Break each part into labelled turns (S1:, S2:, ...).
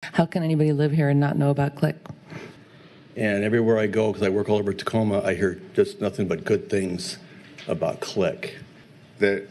S1: How can anybody live here and not know about Click?
S2: And everywhere I go, because I work all over Tacoma, I hear just nothing but good things about Click.
S3: That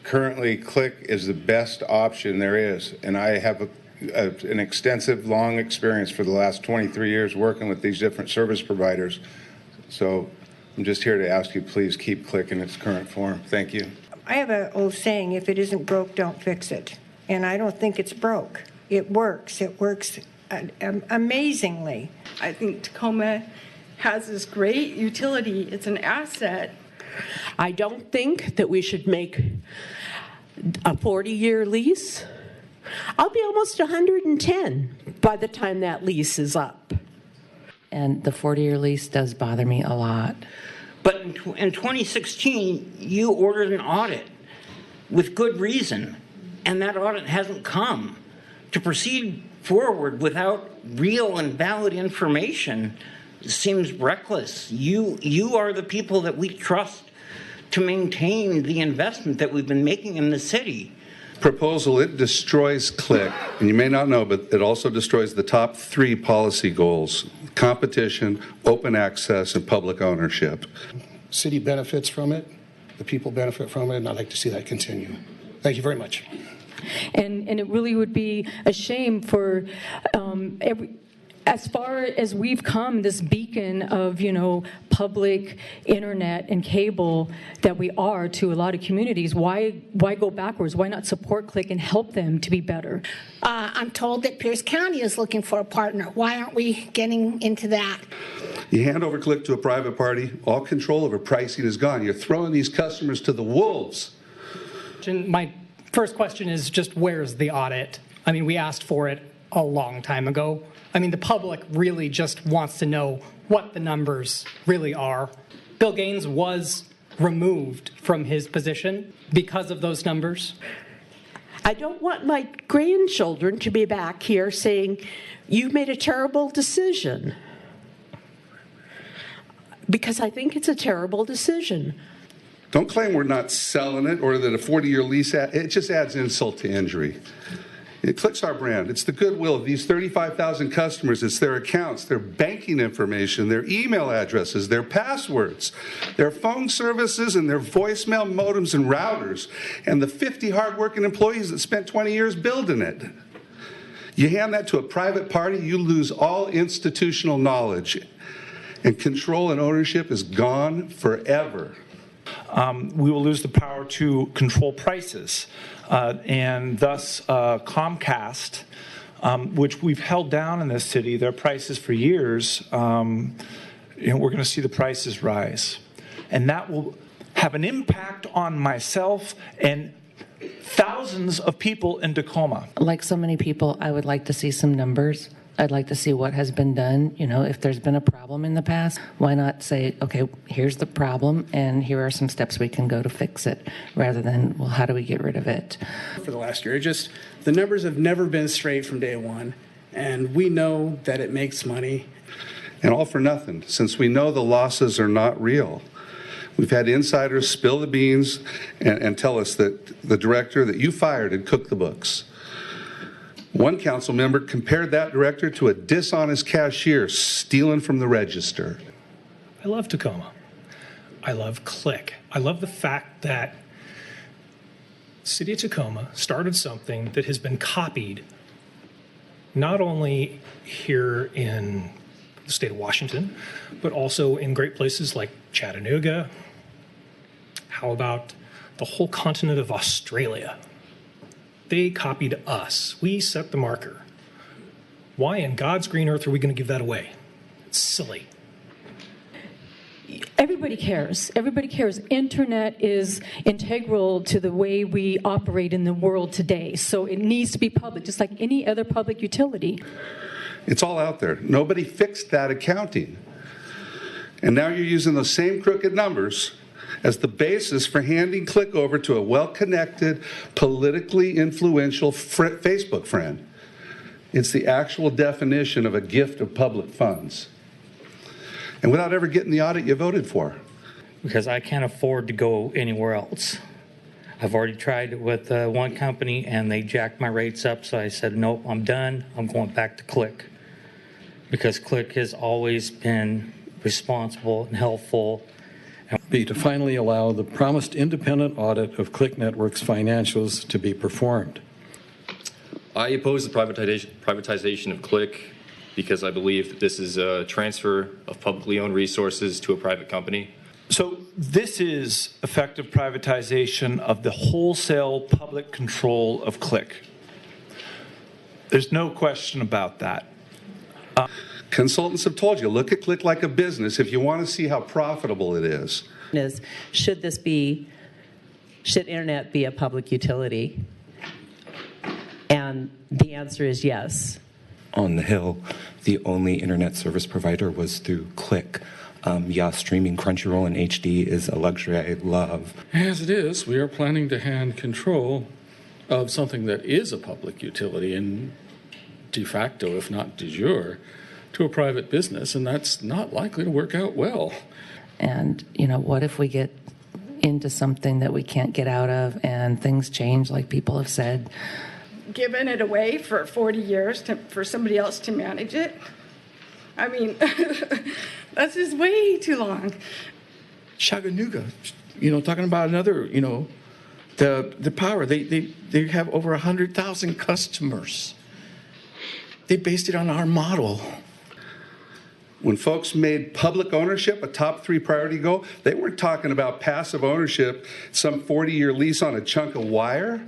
S3: currently Click is the best option there is, and I have an extensive, long experience for the last 23 years working with these different service providers. So I'm just here to ask you, please keep Click in its current form. Thank you.
S4: I have an old saying, if it isn't broke, don't fix it. And I don't think it's broke. It works. It works amazingly.
S5: I think Tacoma has this great utility. It's an asset.
S6: I don't think that we should make a 40-year lease. I'll be almost 110 by the time that lease is up.
S1: And the 40-year lease does bother me a lot.
S7: But in 2016, you ordered an audit with good reason, and that audit hasn't come. To proceed forward without real and valid information seems reckless. You are the people that we trust to maintain the investment that we've been making in the city.
S8: Proposal, it destroys Click, and you may not know, but it also destroys the top 3 policy goals: competition, open access, and public ownership.
S9: City benefits from it, the people benefit from it, and I'd like to see that continue. Thank you very much.
S10: And it really would be a shame for as far as we've come, this beacon of, public internet and cable that we are to a lot of communities. Why go backwards? Why not support Click and help them to be better?
S11: I'm told that Pierce County is looking for a partner. Why aren't we getting into that?
S8: You hand over Click to a private party, all control over pricing is gone. You're throwing these customers to the wolves.
S12: My first question is just, where's the audit? I mean, we asked for it a long time ago. I mean, the public really just wants to know what the numbers really are. Bill Gaines was removed from his position because of those numbers.
S6: I don't want my grandchildren to be back here saying, you made a terrible decision. Because I think it's a terrible decision.
S8: Don't claim we're not selling it or that a 40-year lease, it just adds insult to injury. It Click's our brand. It's the goodwill of these 35,000 customers. It's their accounts, their banking information, their email addresses, their passwords, their phone services, and their voicemail modems and routers, and the 50 hardworking employees that spent 20 years building it. You hand that to a private party, you lose all institutional knowledge, and control and ownership is gone forever.
S13: We will lose the power to control prices. And thus Comcast, which we've held down in this city, their prices for years, we're going to see the prices rise. And that will have an impact on myself and thousands of people in Tacoma.
S1: Like so many people, I would like to see some numbers. I'd like to see what has been done. If there's been a problem in the past, why not say, okay, here's the problem, and here are some steps we can go to fix it, rather than, well, how do we get rid of it?
S14: For the last year, the numbers have never been straight from day one, and we know that it makes money.
S8: And all for nothing, since we know the losses are not real. We've had insiders spill the beans and tell us that the director that you fired had cooked the books. One council member compared that director to a dishonest cashier stealing from the register.
S12: I love Tacoma. I love Click. I love the fact that the city of Tacoma started something that has been copied not only here in the state of Washington, but also in great places like Chattanooga. How about the whole continent of Australia? They copied us. We set the marker. Why in God's green earth are we going to give that away? It's silly.
S10: Everybody cares. Everybody cares. Internet is integral to the way we operate in the world today. So it needs to be public, just like any other public utility.
S8: It's all out there. Nobody fixed that accounting. And now you're using those same crooked numbers as the basis for handing Click over to a well-connected, politically influential Facebook friend. It's the actual definition of a gift of public funds. And without ever getting the audit you voted for.
S7: Because I can't afford to go anywhere else.
S15: I've already tried it with one company and they jacked my rates up, so I said, nope, I'm done. I'm going back to Click, because Click has always been responsible and helpful.
S16: B, to finally allow the promised independent audit of Click Network's financials to be performed.
S17: I oppose the privatization of Click because I believe that this is a transfer of publicly owned resources to a private company.
S13: So this is effective privatization of the wholesale public control of Click. There's no question about that.
S8: Consultants have told you, look at Click like a business if you want to see how profitable it is.
S18: Should internet be a public utility? And the answer is yes.
S19: On the Hill, the only internet service provider was through Click. Yeah, streaming Crunchyroll in HD is a luxury I love.
S16: As it is, we are planning to hand control of something that is a public utility and de facto, if not de jure, to a private business, and that's not likely to work out well.
S1: And, what if we get into something that we can't get out of and things change, like people have said?
S5: Giving it away for 40 years for somebody else to manage it? I mean, that's just way too long.
S20: Chattanooga, talking about another, the power. They have over 100,000 customers. They based it on our model.
S8: When folks made public ownership a top 3 priority goal, they weren't talking about passive ownership, some 40-year lease on a chunk of wire.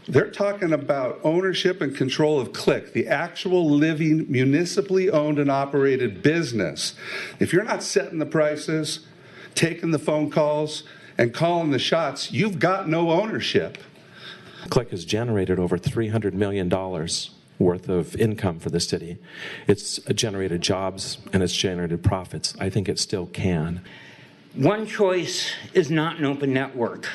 S8: They're talking about ownership and control of Click, the actual living, municipally owned and operated business. If you're not setting the prices, taking the phone calls, and calling the shots, you've got no ownership.
S21: Click has generated over $300 million worth of income for the city. It's generated jobs and it's generated profits. I think it still can.
S7: One choice is not an open network.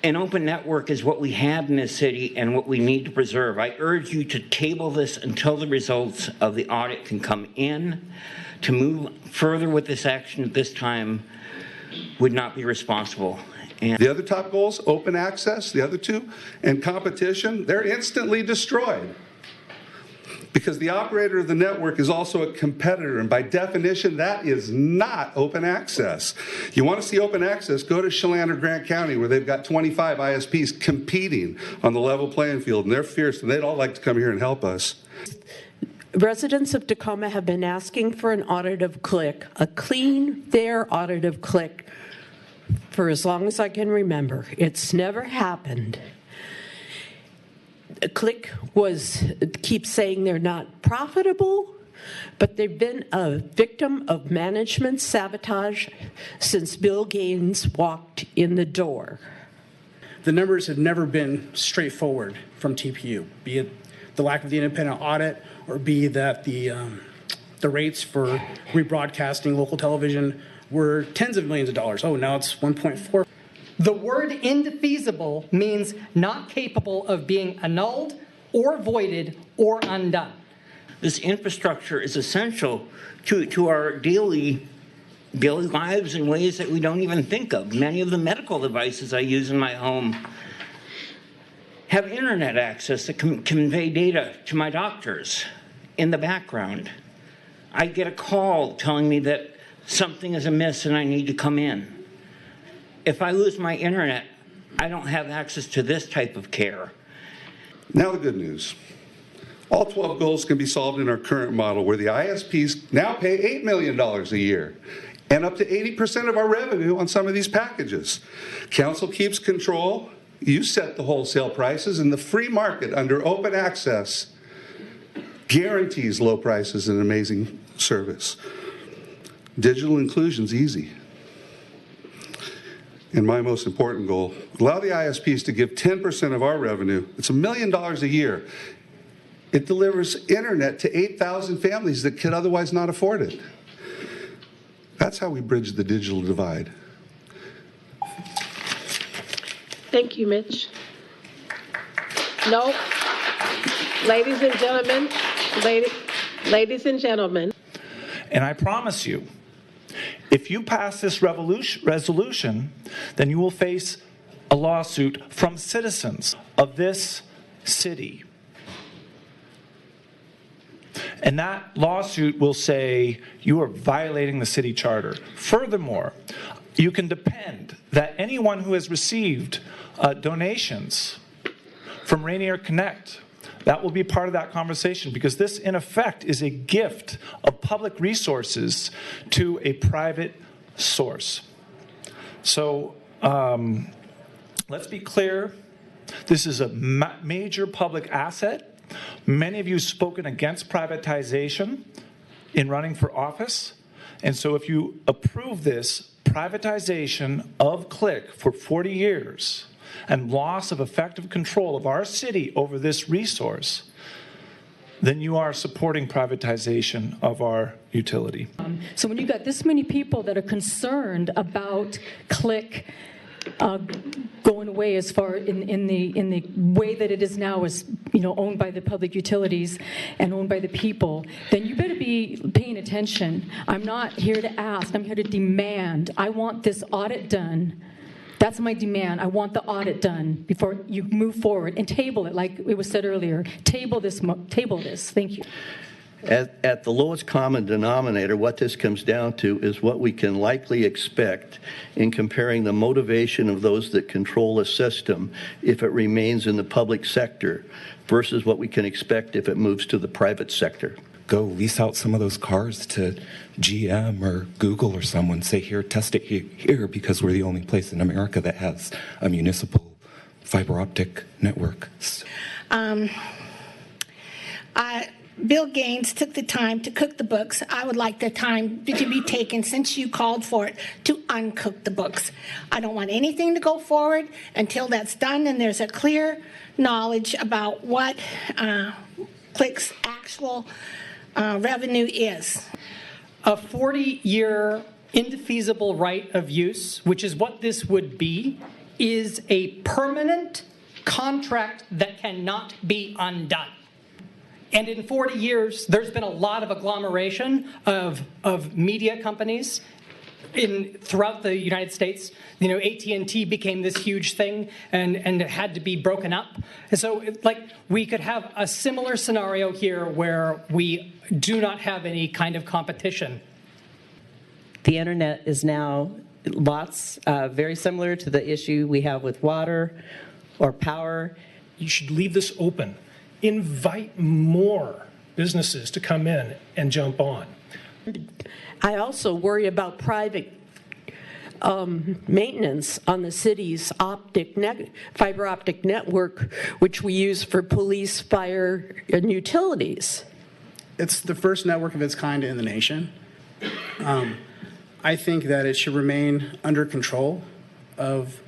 S7: An open network is what we have in this city and what we need to preserve. I urge you to table this until the results of the audit can come in. To move further with this action at this time would not be responsible. And
S8: the other top goals, open access, the other 2, and competition, they're instantly destroyed. Because the operator of the network is also a competitor, and by definition, that is not open access. You want to see open access, go to Chelan or Grant County, where they've got 25 ISPs competing on the level playing field, and they're fierce, and they'd all like to come here and help us.
S6: Residents of Tacoma have been asking for an audit of Click, a clean, fair audit of Click, for as long as I can remember. It's never happened. Click keeps saying they're not profitable, but they've been a victim of management sabotage since Bill Gaines walked in the door.
S14: The numbers have never been straightforward from TPU, be it the lack of the independent audit or be that the rates for rebroadcasting local television were tens of millions of dollars. Oh, now it's 1.4.
S22: The word indefeasible means not capable of being annulled or voided or undone.
S7: this infrastructure is essential to our daily lives in ways that we don't even think of. Many of the medical devices I use in my home have internet access that can convey data to my doctors in the background. I get a call telling me that something is amiss and I need to come in. If I lose my internet, I don't have access to this type of care.
S8: Now the good news. All 12 goals can be solved in our current model, where the ISPs now pay $8 million a year and up to 80% of our revenue on some of these packages. Council keeps control. You set the wholesale prices, and the free market under open access guarantees low prices and amazing service. Digital inclusion's easy. And my most important goal, allow the ISPs to give 10% of our revenue. It's $1 million a year. It delivers internet to 8,000 families that could otherwise not afford it. That's how we bridge the digital divide.
S23: Thank you, Mitch. No, ladies and gentlemen, ladies and gentlemen.
S13: And I promise you, If you pass this resolution, then you will face a lawsuit from citizens of this city. And that lawsuit will say you are violating the city charter. Furthermore, you can depend that anyone who has received donations from Rainier Connect, that will be part of that conversation, because this, in effect, is a gift of public resources to a private source. So let's be clear. This is a major public asset. Many of you have spoken against privatization in running for office. And so if you approve this privatization of Click for 40 years and loss of effective control of our city over this resource, then you are supporting privatization of our utility.
S10: So when you've got this many people that are concerned about Click going away as far in the way that it is now, is owned by the public utilities and owned by the people, then you better be paying attention. I'm not here to ask, I'm here to demand. I want this audit done. That's my demand. I want the audit done before you move forward, and table it, like it was said earlier. Table this. Thank you.
S2: At the lowest common denominator, what this comes down to is what we can likely expect in comparing the motivation of those that control a system if it remains in the public sector versus what we can expect if it moves to the private sector.
S19: Go lease out some of those cars to GM or Google or someone. Say, here, test it here, because we're the only place in America that has a municipal fiber optic network.
S11: Bill Gaines took the time to cook the books. I would like the time to be taken, since you called for it, to uncook the books. I don't want anything to go forward until that's done and there's a clear knowledge about what Click's actual revenue is.
S22: A 40-year indefeasible right of use, which is what this would be, is a permanent contract that cannot be undone. And in 40 years, there's been a lot of agglomeration of media companies throughout the United States. AT&T became this huge thing, and it had to be broken up. And so, we could have a similar scenario here where we do not have any kind of competition.
S18: The internet is now very similar to the issue we have with water or power.
S12: You should leave this open. Invite more businesses to come in and jump on.
S6: I also worry about private maintenance on the city's fiber optic network, which we use for police, fire, and utilities.
S14: It's the first network of its kind in the nation. I think that it should remain under control of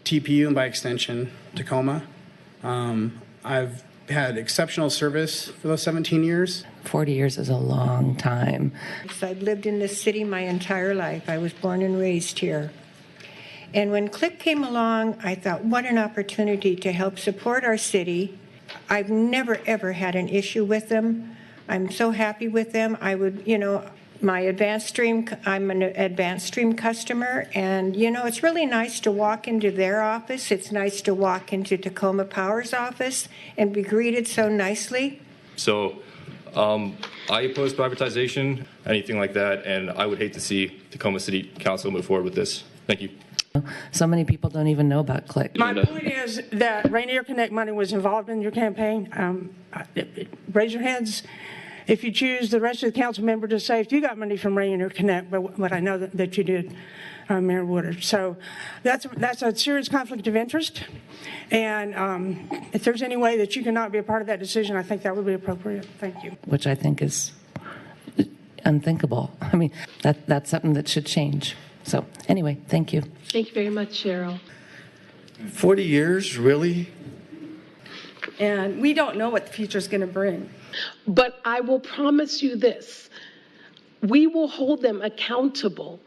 S14: TPU and, by extension, Tacoma. I've had exceptional service for those 17 years.
S1: 40 years is a long time.
S3: I've lived in this city my entire life. I was born and raised here. And when Click came along, I thought, what an opportunity to help support our city. I've never, ever had an issue with them. I'm so happy with them. I would, my Advanced Stream, I'm an Advanced Stream customer, and it's really nice to walk into their office. It's nice to walk into Tacoma Power's office and be greeted so nicely.
S17: So I oppose privatization, anything like that, and I would hate to see Tacoma City Council move forward with this. Thank you.
S1: So many people don't even know about Click.
S4: My point is that Rainier Connect money was involved in your campaign. Raise your hands if you choose the rest of the council member to say if you got money from Rainier Connect, but I know that you did, Mayor Woodards. So that's a serious conflict of interest. And if there's any way that you cannot be a part of that decision, I think that would be appropriate. Thank you.
S1: Which I think is unthinkable. I mean, that's something that should change. So anyway, thank you.
S23: Thank you very much, Cheryl.
S20: 40 years, really?
S5: And we don't know what the future is going to bring.
S23: But I will promise you this. We will hold them accountable.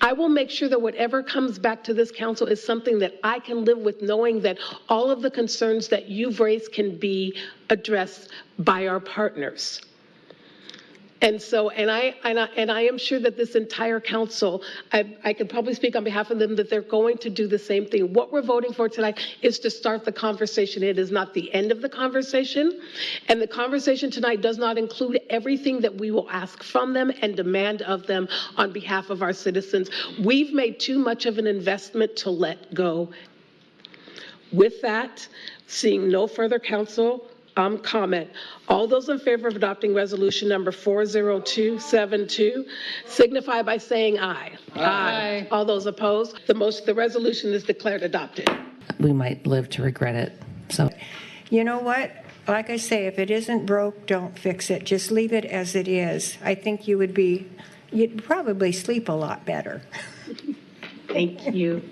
S23: I will make sure that whatever comes back to this council is something that I can live with, knowing that all of the concerns that you've raised can be addressed by our partners. And so, and I am sure that this entire council, I could probably speak on behalf of them, that they're going to do the same thing. What we're voting for tonight is to start the conversation. It is not the end of the conversation. And the conversation tonight does not include everything that we will ask from them and demand of them on behalf of our citizens. We've made too much of an investment to let go. With that, seeing no further council comment, all those in favor of adopting resolution number 40272 signify by saying aye. Aye. All those opposed, the resolution is declared adopted.
S1: We might live to regret it. So,
S3: You know what? Like I say, if it isn't broke, don't fix it. Just leave it as it is. I think you'd probably sleep a lot better.
S23: Thank you.